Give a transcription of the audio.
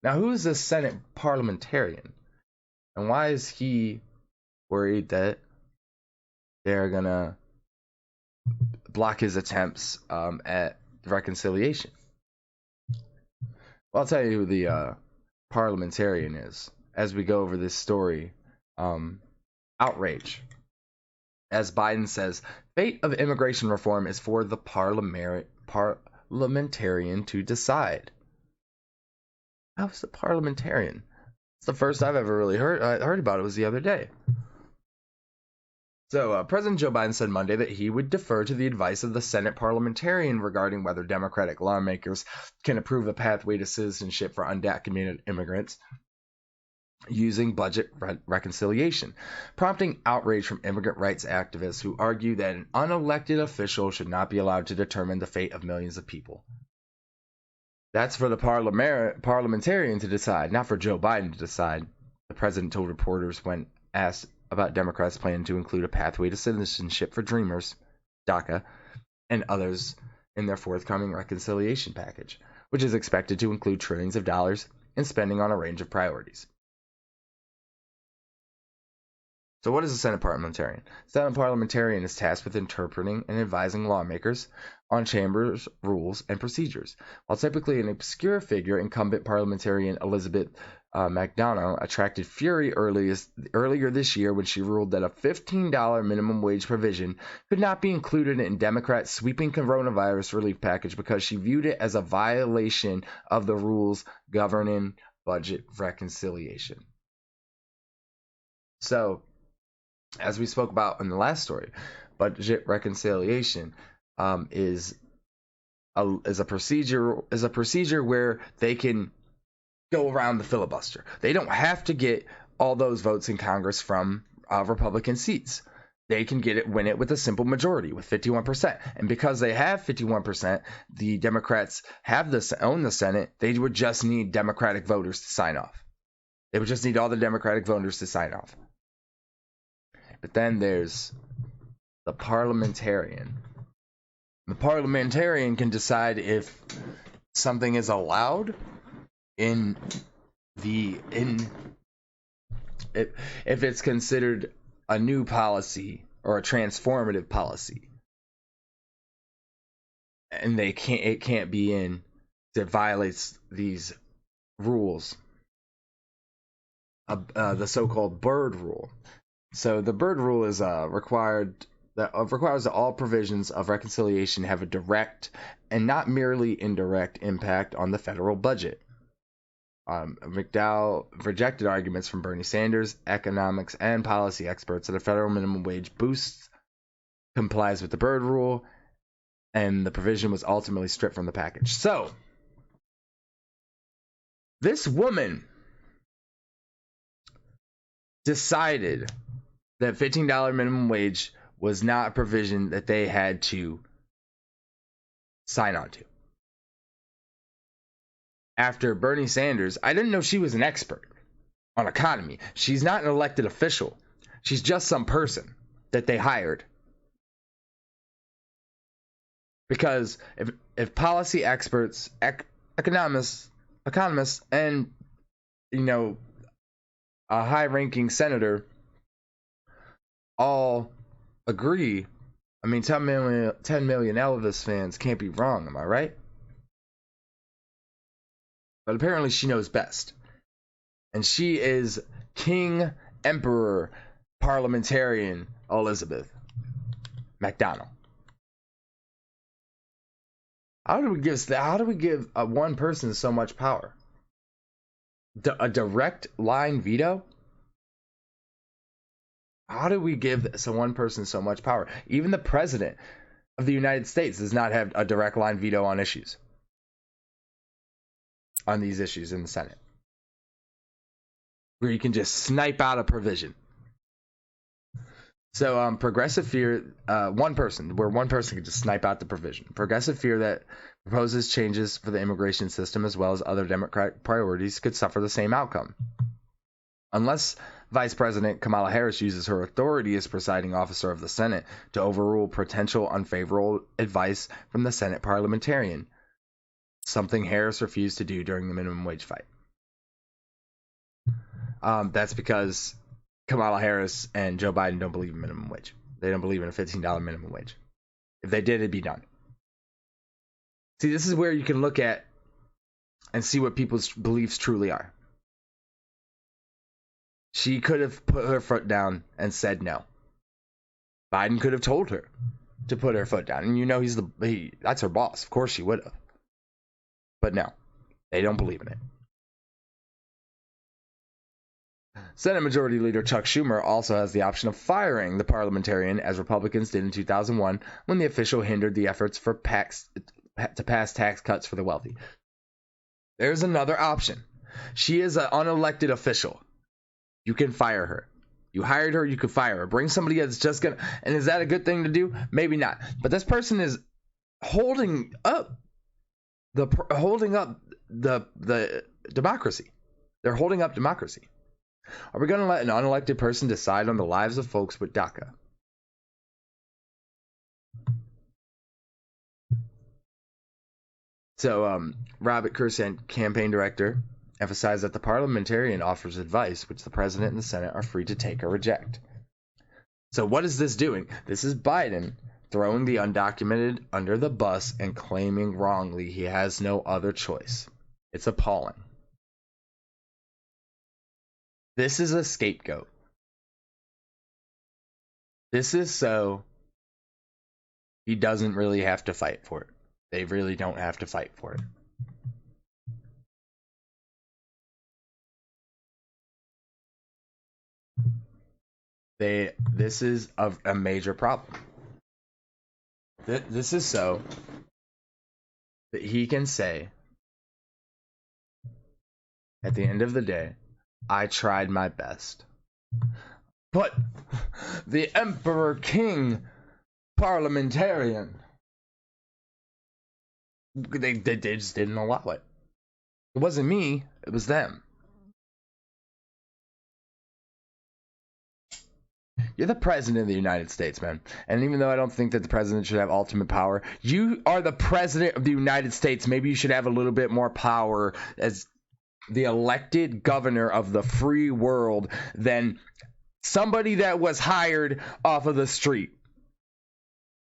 Now, who is this Senate parliamentarian? And why is he worried that they're going to block his attempts at reconciliation? Well, I'll tell you who the parliamentarian is as we go over this story. Outrage. As Biden says, fate of immigration reform is for the parliamentarian to decide. How's the parliamentarian? It's the first I've ever really heard about it. Was the other day. So President Joe Biden said Monday that he would defer to the advice of the Senate parliamentarian regarding whether Democratic lawmakers can approve a pathway to citizenship for undocumented immigrants using budget reconciliation, prompting outrage from immigrant rights activists who argue that an unelected official should not be allowed to determine the fate of millions of people. That's for the parliamentarian to decide, not for Joe Biden to decide, the president told reporters when asked about Democrats' plan to include a pathway to citizenship for Dreamers, DACA, and others in their forthcoming reconciliation package, which is expected to include trillions of dollars in spending on a range of priorities. So what is a Senate parliamentarian? Senate parliamentarian is tasked with interpreting and advising lawmakers on chambers, rules, and procedures. While typically an obscure figure, incumbent parliamentarian Elizabeth McDonough attracted fury earlier this year when she ruled that a $15 minimum wage provision could not be included in Democrats' sweeping coronavirus relief package because she viewed it as a violation of the rules governing budget reconciliation. So, as we spoke about in the last story, budget reconciliation is a procedure where they can go around the filibuster. They don't have to get all those votes in Congress from Republican seats. They can win it with a simple majority, with 51%. And because they have 51%, the Democrats own the Senate. They would just need Democratic voters to sign off. They would just need all the Democratic voters to sign off. But then there's the parliamentarian. The parliamentarian can decide if something is allowed if it's considered a new policy or a transformative policy, and it can't be in that violates these rules. The so-called Byrd rule. So the Byrd rule is requires that all provisions of reconciliation have a direct and not merely indirect impact on the federal budget. McDowell rejected arguments from Bernie Sanders, economics and policy experts that a federal minimum wage boost complies with the Byrd rule, and the provision was ultimately stripped from the package. So, this woman decided that $15 minimum wage was not a provision that they had to sign on to. After Bernie Sanders, I didn't know she was an expert on economy. She's not an elected official. She's just some person that they hired. Because if policy experts, economists, and, a high-ranking senator all agree, 10 million Elvis fans can't be wrong, am I right? But apparently she knows best. And she is King Emperor Parliamentarian Elizabeth McDonough. How do we give one person so much power? A direct line veto? How do we give one person so much power? Even the president of the United States does not have a direct line veto on these issues in the Senate, where you can just snipe out a provision. So progressive fear, one person can just snipe out the provision. Progressive fear that proposes changes for the immigration system as well as other Democratic priorities could suffer the same outcome. Unless Vice President Kamala Harris uses her authority as presiding officer of the Senate to overrule potential unfavorable advice from the Senate parliamentarian, something Harris refused to do during the minimum wage fight. That's because Kamala Harris and Joe Biden don't believe in minimum wage. They don't believe in a $15 minimum wage. If they did, it'd be done. See, this is where you can look at and see what people's beliefs truly are. She could have put her foot down and said no. Biden could have told her to put her foot down. And you know that's her boss. Of course she would have. But no, they don't believe in it. Senate Majority Leader Chuck Schumer also has the option of firing the parliamentarian, as Republicans did in 2001 when the official hindered the efforts to pass tax cuts for the wealthy. There's another option. She is an unelected official. You can fire her. You hired her, you could fire her. Bring somebody that's just gonna... And is that a good thing to do? Maybe not. But this person is holding up the democracy. They're holding up democracy. Are we going to let an unelected person decide on the lives of folks with DACA? So, Robert Kursan, campaign director, emphasized that the parliamentarian offers advice which the president and the Senate are free to take or reject. So what is this doing? This is Biden throwing the undocumented under the bus and claiming wrongly he has no other choice. It's appalling. This is a scapegoat. This is so he doesn't really have to fight for it. They really don't have to fight for it. This is a major problem. This is so that he can say, at the end of the day, I tried my best. But the Emperor King Parliamentarian, they just didn't allow it. It wasn't me, it was them. You're the president of the United States, man. And even though I don't think that the president should have ultimate power, you are the president of the United States. Maybe you should have a little bit more power as the elected governor of the free world than somebody that was hired off of the street.